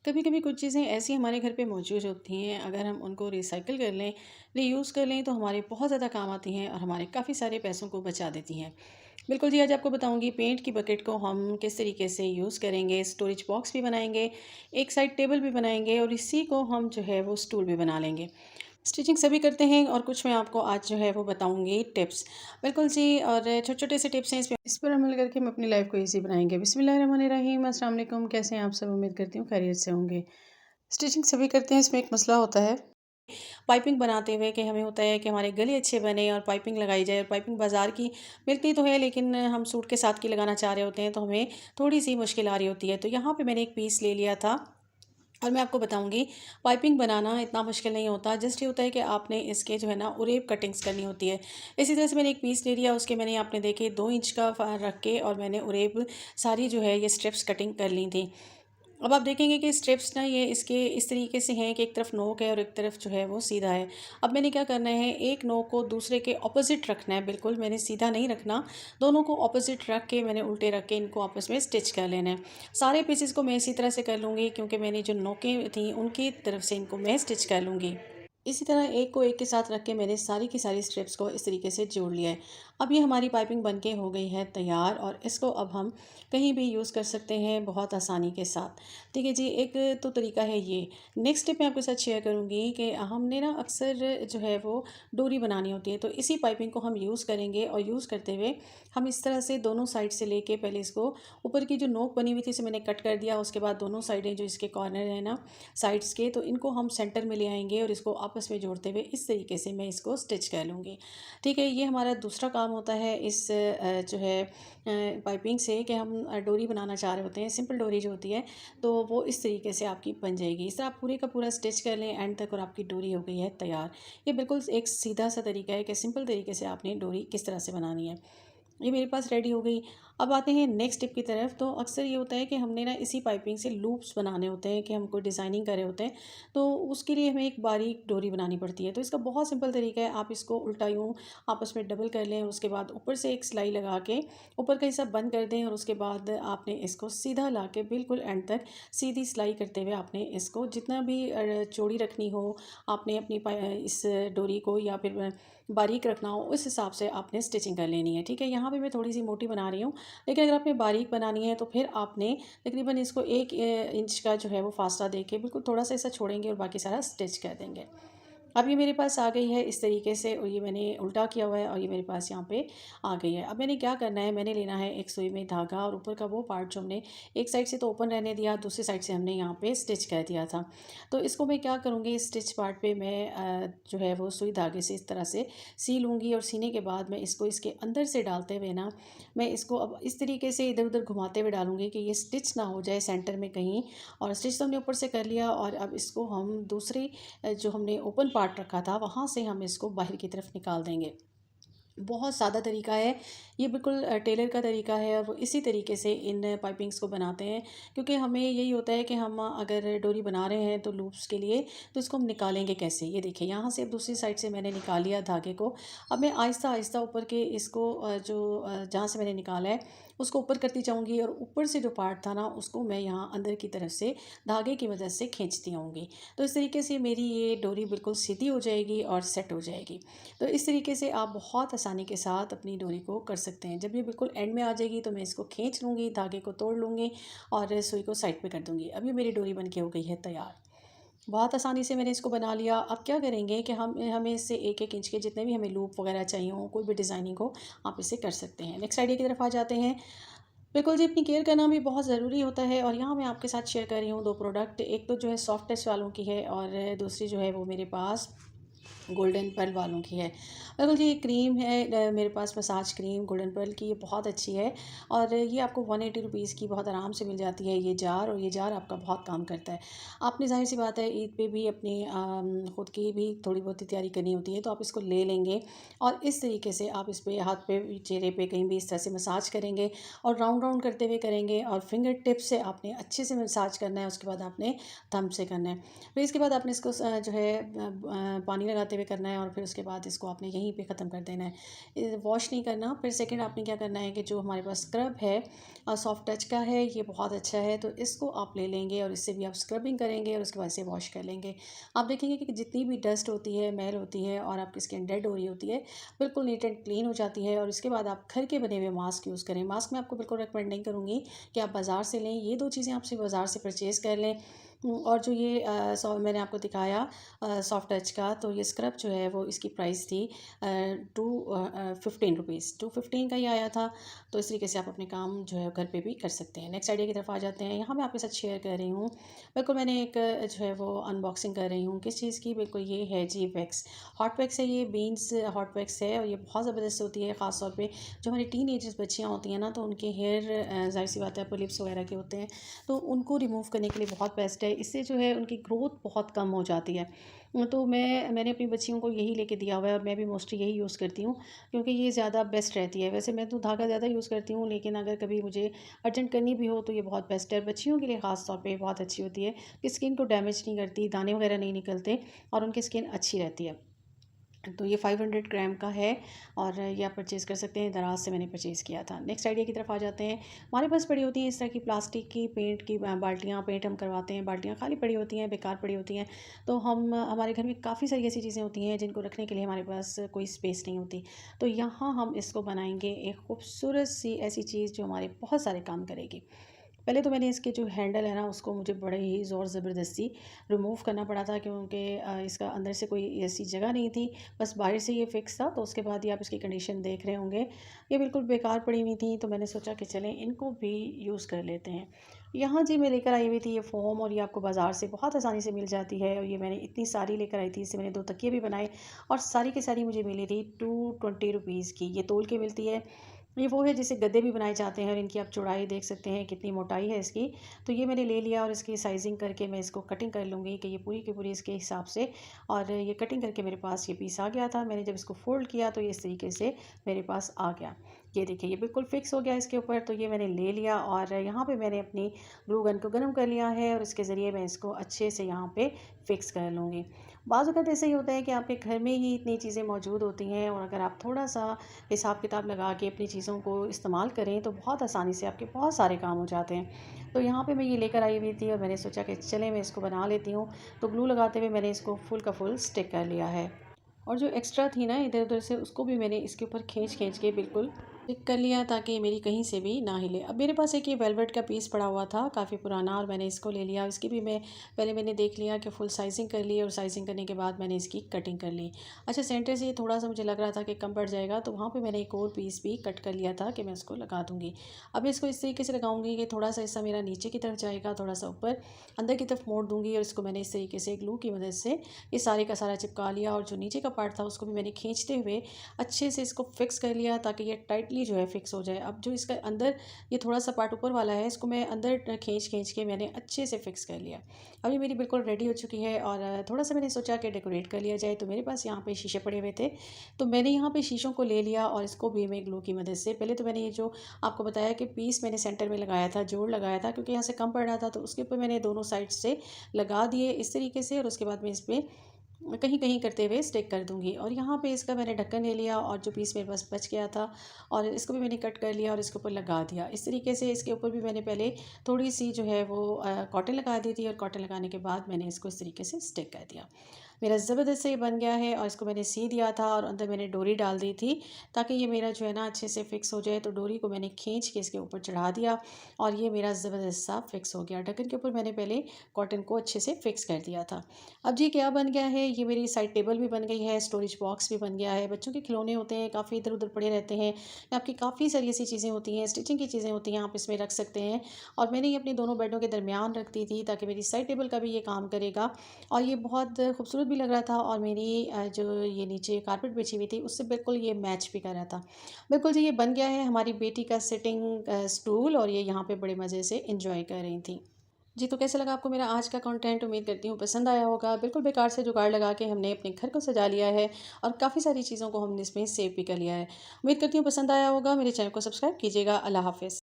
कभी कभी कुछ चीज़ें ऐसी हमारे घर पे मौजूद होती हैं, अगर हम उनको रिसाइकिल कर लें, रीयूज़ कर लें तो हमारे बहुत ज़्यादा काम आती हैं और हमारे काफ़ी सारे पैसों को बचा देती हैं। बिल्कुल जी, आज आपको बताऊंगी पेंट की बकेट को हम किस तरीके से यूज़ करेंगे। स्टोरेज बॉक्स भी बनाएंगे, एक साइड टेबल भी बनाएंगे और इसी को हम जो है वो स्टूल भी बना लेंगे। स्टिचिंग सभी करते हैं और कुछ मैं आपको आज जो है वो बताऊंगी टिप्स। बिल्कुल जी, और छोटे-छोटे से टिप्स हैं, इस पर अमल करके हम अपनी लाइफ को ईज़ी बनाएँगे। बिस्मिल्लाहिर्रहमानिर्रहीम, अस्सलाम वालेकुम, कैसे हैं आप सब? उम्मीद करती हूँ खैरियत से होंगे। स्टिचिंग सभी करते हैं, इसमें एक मसला होता है पाइपिंग बनाते हुए कि हमें होता है कि हमारे गले अच्छे बने और पाइपिंग लगाई जाए, और पाइपिंग बाज़ार की मिलती तो है लेकिन हम सूट के साथ की लगाना चाह रहे होते हैं तो हमें थोड़ी-सी मुश्किल आ रही होती है। तो यहाँ पे मैंने एक पीस ले लिया था और मैं आपको बताऊँगी, पाइपिंग बनाना इतना मुश्किल नहीं होता, जस्ट ये होता है कि आपने इसके जो है ना उरेब कटिंग्स करनी होती है। इसी तरह से मैंने एक पीस ले लिया, उसके मैंने आपने देखे 2 इंच का रख के और मैंने उरेब सारी जो है ये स्ट्रिप्स कटिंग कर ली थी। अब आप देखेंगे कि स्ट्रिप्स ना ये इसके इस तरीके से हैं कि एक तरफ नोक है और एक तरफ जो है वो सीधा है। अब मैंने क्या करना है, एक नोक को दूसरे के ऑपोज़िट रखना है, बिल्कुल मैंने सीधा नहीं रखना, दोनों को ऑपोज़िट रख के मैंने उल्टे रख के इनको आपस में स्टिच कर लेना है। सारे पीसेस को मैं इसी तरह से कर लूँगी क्योंकि मैंने जो नोकें थी उनकी तरफ से इनको मैं स्टिच कर लूँगी। इसी तरह एक को एक के साथ रख के मैंने सारी की सारी स्ट्रिप्स को इस तरीके से जोड़ लिया है। अब ये हमारी पाइपिंग बनके हो गई है तैयार और इसको अब हम कहीं भी यूज़ कर सकते हैं बहुत आसानी के साथ। ठीक है जी, एक तो तरीका है ये। नेक्स्ट स्टेप मैं आपके साथ शेयर करूँगी कि हमने ना अक्सर जो है वो डोरी बनानी होती है, तो इसी पाइपिंग को हम यूज़ करेंगे और यूज़ करते हुए हम इस तरह से दोनों साइड से लेके पहले इसको ऊपर की जो नोक बनी हुई थी इसे मैंने कट कर दिया, उसके बाद दोनों साइडें जो इसके कॉर्नर है ना साइड्स के, तो इनको हम सेंटर में ले आएँगे और इसको आपस में जोड़ते हुए इस तरीके से मैं इसको स्टिच कर लूँगी। ठीक है, ये हमारा दूसरा काम होता है इस जो है पाइपिंग से कि हम डोरी बनाना चाह रहे होते हैं, सिंपल डोरी जो होती है, तो वो इस तरीके से आपकी बन जाएगी। इस तरह आप पूरे का पूरा स्टिच कर लें एंड तक और आपकी डोरी हो गई है तैयार। ये बिल्कुल एक सीधा-सा तरीका है कि सिंपल तरीके से आपने डोरी किस तरह से बनानी है। ये मेरे पास रेडी हो गई। अब आते हैं नेक्स्ट टिप की तरफ। तो अक्सर ये होता है कि हमने ना इसी पाइपिंग से लूप्स बनाने होते हैं कि हम कोई डिज़ाइनिंग कर रहे होते हैं, तो उसके लिए हमें एक बारीक डोरी बनानी पड़ती है। तो इसका बहुत सिंपल तरीका है, आप इसको उल्टा यूँ आपस में डबल कर लें, उसके बाद ऊपर से एक सिलाई लगा के ऊपर का हिस्सा बंद कर दें और उसके बाद आपने इसको सीधा ला के बिल्कुल एंड तक सीधी सिलाई करते हुए आपने इसको जितना भी चौड़ी रखनी हो, आपने अपनी इस डोरी को या फिर बारीक रखना हो, उस हिसाब से आपने स्टिचिंग कर लेनी है। ठीक है, यहाँ पे मैं थोड़ी सी मोटी बना रही हूँ, लेकिन अगर आपने बारीक बनानी है तो फिर आपने तकरीबन इसको 1 इंच का जो है वो फासला देके बिल्कुल थोड़ा सा ऐसा छोड़ेंगे और बाकी सारा स्टिच कर देंगे। अब ये मेरे पास आ गई है इस तरीके से, और ये मैंने उल्टा किया हुआ है और ये मेरे पास यहाँ पे आ गई है। अब मैंने क्या करना है, मैंने लेना है एक सुई में धागा और ऊपर का वो पार्ट जो हमने एक साइड से तो ओपन रहने दिया, दूसरी साइड से हमने यहाँ पे स्टिच कर दिया था। तो इसको मैं क्या करूँगी, स्टिच पार्ट पे मैं जो है वो सुई धागे से इस तरह से सी लूँगी और सीने के बाद मैं इसको इसके अंदर से डालते हुए ना, मैं इसको अब इस तरीके से इधर उधर घुमाते हुए डालूँगी कि ये स्टिच ना हो जाए सेंटर में कहीं। और स्टिच तो हमने ऊपर से कर लिया और अब इसको हम दूसरी जो हमने ओपन पार्ट रखा था वहाँ से हम इसको बाहर की तरफ निकाल देंगे। बहुत सादा तरीका है, ये बिल्कुल टेलर का तरीका है और वो इसी तरीके से इन पाइपिंग्स को बनाते हैं, क्योंकि हमें यही होता है कि हम अगर डोरी बना रहे हैं तो लूप्स के लिए, तो इसको हम निकालेंगे कैसे। ये देखिए, यहाँ से अब दूसरी साइड से मैंने निकाल लिया धागे को। अब मैं आहिस्ता आहिस्ता ऊपर के इसको जहाँ से मैंने निकाला है उसको ऊपर करती जाऊँगी और ऊपर से जो पार्ट था ना उसको मैं यहाँ अंदर की तरफ से धागे की मदद से खींचती आऊँगी। तो इस तरीके से मेरी ये डोरी बिल्कुल सीधी हो जाएगी और सेट हो जाएगी। तो इस तरीके से आप बहुत आसानी के साथ अपनी डोरी को कर सकते हैं। जब ये बिल्कुल एंड में आ जाएगी तो मैं इसको खींच लूँगी, धागे को तोड़ लूँगी और सुई को साइड पे कर दूँगी। अब ये मेरी डोरी बन के हो गई है तैयार। बहुत आसानी से मैंने इसको बना लिया। अब क्या करेंगे कि हमें इससे 1-1 इंच के जितने भी हमें लूप वगैरह चाहिए हों, कोई भी डिज़ाइनिंग हो, आप इसे कर सकते हैं। नेक्स्ट आइडिया की तरफ आ जाते हैं। बिल्कुल जी, अपनी केयर करना भी बहुत ज़रूरी होता है और यहाँ मैं आपके साथ शेयर कर रही हूँ 2 प्रोडक्ट। एक तो जो है सॉफ्ट टच वालों की है और दूसरी जो है वो मेरे पास गोल्डन पर्ल वालों की है। बिल्कुल जी, ये क्रीम है मेरे पास मसाज क्रीम गोल्डन पर्ल की, ये बहुत अच्छी है और ये आपको 180 रुपीज़ की बहुत आराम से मिल जाती है ये जार, और ये जार आपका बहुत काम करता है। आपने ज़ाहिर-सी बात है ईद पे भी अपनी खुद की भी थोड़ी बहुत ही तैयारी करनी होती है, तो आप इसको ले लेंगे और इस तरीके से आप इस पे हाथ पे, चेहरे पे कहीं भी इस तरह से मसाज करेंगे और राउंड राउंड करते हुए करेंगे और फिंगर टिप से आपने अच्छे से मसाज करना है, उसके बाद आपने थंब से करना है। फिर इसके बाद आपने इसको जो है पानी लगाते हुए हुए करना है और फिर उसके बाद इसको आपने यहीं पे ख़त्म कर देना है, वॉश नहीं करना। फिर सेकंड आपने क्या करना है कि जो हमारे पास स्क्रब है सॉफ्ट टच का है, ये बहुत अच्छा है, तो इसको आप ले लेंगे और इससे भी आप स्क्रबिंग करेंगे और उसके बाद से वॉश कर लेंगे। आप देखेंगे कि जितनी भी डस्ट होती है, मैल होती है और आपकी स्किन डेड हो रही होती है, बिल्कुल नीट एंड क्लीन हो जाती है। और इसके बाद आप घर के बने हुए मास्क यूज़ करें। मास्क मैं आपको बिल्कुल रिकमेंड नहीं करूँगी कि आप बाज़ार से लें, ये 2 चीज़ें आपसे बाज़ार से परचेज़ कर लें। और जो ये मैंने आपको दिखाया सॉफ्ट टच का, तो ये स्क्रब जो है वो इसकी प्राइस थी टू 15 रुपीज़, 215 का ही आया था। तो इस तरीके से आप अपने काम जो है घर पे भी कर सकते हैं। नेक्स्ट आइडिया की तरफ आ जाते हैं। यहाँ मैं आपके साथ शेयर कर रही हूँ, बिल्कुल मैंने एक जो है वो अनबॉक्सिंग कर रही हूँ किस चीज़ की, बिल्कुल ये है जी वैक्स, हॉट वैक्स है, ये बीन्स हॉट वैक्स है और ये बहुत ज़बरदस्त होती है। ख़ास तौर पे जो हमारी टीन एजर्स बच्चियाँ होती हैं ना, तो उनके हेयर ज़ाहिर सी बात है पोलिप्स वगैरह के होते हैं, तो उनको रिमूव करने के लिए बहुत बेस्ट है। इससे जो है उनकी ग्रोथ बहुत कम हो जाती है। तो मैंने अपनी बच्चियों को यही लेके दिया हुआ है और मैं भी मोस्टली यही यूज़ करती हूँ, क्योंकि ये ज़्यादा बेस्ट रहती है। वैसे मैं तो धागा ज़्यादा यूज़ करती हूँ, लेकिन अगर कभी मुझे अर्जेंट करनी भी हो तो ये बहुत बेस्ट है। बच्चियों के लिए ख़ास तौर पे बहुत अच्छी होती है कि स्किन को डैमेज नहीं करती, दाने वगैरह नहीं निकलते और उनकी स्किन अच्छी रहती है। तो ये 500 ग्राम का है और ये आप परचेज़ कर सकते हैं। दराज से मैंने परचेज़ किया था। नेक्स्ट आइडिया की तरफ आ जाते हैं। हमारे पास पड़ी होती हैं इस तरह की प्लास्टिक की पेंट की बाल्टियाँ, पेंट हम करवाते हैं, बाल्टियाँ खाली पड़ी होती हैं, बेकार पड़ी होती हैं। तो हमारे घर में काफ़ी सारी ऐसी चीज़ें होती हैं जिनको रखने के लिए हमारे पास कोई स्पेस नहीं होती। तो यहाँ हम इसको बनाएंगे एक खूबसूरत सी ऐसी चीज़ जो हमारे बहुत सारे काम करेगी। पहले तो मैंने इसके जो हैंडल है ना, उसको मुझे बड़े ही ज़ोर ज़बरदस्ती रिमूव करना पड़ा था, क्योंकि इसका अंदर से कोई ऐसी जगह नहीं थी, बस बाहर से ये फ़िक्स था। तो उसके बाद ये आप इसकी कंडीशन देख रहे होंगे, ये बिल्कुल बेकार पड़ी हुई थी। तो मैंने सोचा कि चलें इनको भी यूज़ कर लेते हैं। यहाँ जी मैं लेकर आई हुई थी ये फ़ोम, और ये आपको बाज़ार से बहुत आसानी से मिल जाती है और ये मैंने इतनी सारी लेकर आई थी। इससे मैंने 2 तकिए भी बनाए और सारी की सारी मुझे मिली थी 220 रुपीज़ की। ये तोल के मिलती है। ये वो है जिससे गद्दे भी बनाए जाते हैं और इनकी आप चौड़ाई देख सकते हैं कितनी मोटाई है इसकी। तो ये मैंने ले लिया और इसकी साइज़िंग करके मैं इसको कटिंग कर लूँगी कि ये पूरी की पूरी इसके हिसाब से। और ये कटिंग करके मेरे पास ये पीस आ गया था। मैंने जब इसको फ़ोल्ड किया तो ये इस तरीके से मेरे पास आ गया। ये देखिए ये बिल्कुल फ़िक्स हो गया इसके ऊपर। तो ये मैंने ले लिया और यहाँ पे मैंने अपनी ग्लू गन को गर्म कर लिया है और इसके ज़रिए मैं इसको अच्छे से यहाँ पे फ़िक्स कर लूँगी। बाज़ वक़्त ऐसा ही होता है कि आपके घर में ही इतनी चीज़ें मौजूद होती हैं और अगर आप थोड़ा-सा हिसाब किताब लगा के अपनी चीज़ों को इस्तेमाल करें तो बहुत आसानी से आपके बहुत सारे काम हो जाते हैं। तो यहाँ पे मैं ये लेकर आई हुई थी और मैंने सोचा कि चलें मैं इसको बना लेती हूँ। तो ग्लू लगाते हुए मैंने इसको फुल का फुल स्टिक कर लिया है और जो एक्स्ट्रा थी ना इधर-उधर से, उसको भी मैंने इसके ऊपर खींच-खींच के बिल्कुल स्टिक कर लिया ताकि ये मेरी कहीं से भी ना हिले। अब मेरे पास एक ये वेलवेट का पीस पड़ा हुआ था काफ़ी पुराना और मैंने इसको ले लिया। इसकी भी मैंने देख लिया कि फुल साइज़िंग कर ली और साइज़िंग करने के बाद मैंने इसकी कटिंग कर ली। अच्छा, सेंटर से ये थोड़ा-सा मुझे लग रहा था कि कम पड़ जाएगा, तो वहाँ पे मैंने एक और पीस भी कट कर लिया था कि मैं उसको लगा दूँगी। अब मैं इसको इस तरीके से लगाऊँगी कि थोड़ा-सा हिस्सा मेरा नीचे की तरफ जाएगा, थोड़ा-सा ऊपर अंदर की तरफ मोड़ दूँगी और इसको मैंने इस तरीके से ग्लू की मदद से ये सारे का सारा चिपका लिया और जो नीचे का पार्ट था उसको भी मैंने खींचते हुए अच्छे से इसको फिक्स कर लिया ताकि ये टाइटली जो है फिक्स हो जाए। अब जो इसका अंदर ये थोड़ा-सा पार्ट ऊपर वाला है, इसको मैं अंदर खींच-खींच के मैंने अच्छे से फिक्स कर लिया। अब ये मेरी बिल्कुल रेडी हो चुकी है और थोड़ा-सा मैंने सोचा कि डेकोरेट कर लिया जाए, तो मेरे पास यहाँ पे शीशे पड़े हुए थे। तो मैंने यहाँ पे शीशों को ले लिया और इसको भी मैं ग्लू की मदद से पहले तो मैंने ये जो आपको बताया कि पीस मैंने सेंटर में लगाया था, जोड़ लगाया था, क्योंकि यहाँ से कम पड़ रहा था, तो उसके ऊपर मैंने दोनों साइड से लगा दिए इस तरीके से और उसके बाद मैं इसमें कहीं-कहीं करते हुए स्टिक कर दूँगी। और यहाँ पे इसका मैंने ढक्कन ले लिया और जो पीस मेरे पास बच गया था और इसको भी मैंने कट कर लिया और इसके ऊपर लगा दिया। इस तरीके से इसके ऊपर भी मैंने पहले थोड़ी-सी जो है वो कॉटन लगा दी थी और कॉटन लगाने के बाद मैंने इसको इस तरीके से स्टिक कर दिया। मेरा ज़बरदस्त से ये बन गया है और इसको मैंने सी दिया था और अंदर मैंने डोरी डाल दी थी ताकि ये मेरा जो है ना अच्छे से फ़िक्स हो जाए। तो डोरी को मैंने खींच के इसके ऊपर चढ़ा दिया और ये मेरा ज़बरदस्त सा फ़िक्स हो गया। ढक्कन के ऊपर मैंने पहले कॉटन को अच्छे से फ़िक्स कर दिया था। अब जी क्या बन गया है, ये मेरी साइड टेबल भी बन गई है, स्टोरेज बॉक्स भी बन गया है। बच्चों के खिलौने होते हैं, काफ़ी इधर-उधर पड़े रहते हैं, आपकी काफ़ी सारी ऐसी चीज़ें होती हैं, स्टिचिंग की चीज़ें होती हैं, आप इसमें रख सकते हैं। और मैंने ये अपनी दोनों बेडों के दरमियान रख दी थी ताकि मेरी साइड टेबल का भी ये काम करेगा और ये बहुत खूबसूरत भी लग रहा था और मेरी जो ये नीचे कारपेट बिछी हुई थी उससे बिल्कुल ये मैच भी कर रहा था। बिल्कुल जी, ये बन गया है हमारी बेटी का सिटिंग स्टूल और ये यहाँ पे बड़े मज़े से एंजॉय कर रही थी। जी, तो कैसा लगा आपको मेरा आज का कंटेंट? उम्मीद करती हूँ पसंद आया होगा। बिल्कुल बेकार से जुगाड़ लगा के हमने अपने घर को सजा लिया है और काफ़ी सारी चीज़ों को हमने इसमें सेव भी कर लिया है। उम्मीद करती हूँ पसंद आया होगा। मेरे चैनल को सब्सक्राइब कीजिएगा। अल्लाह हाफ़िज़।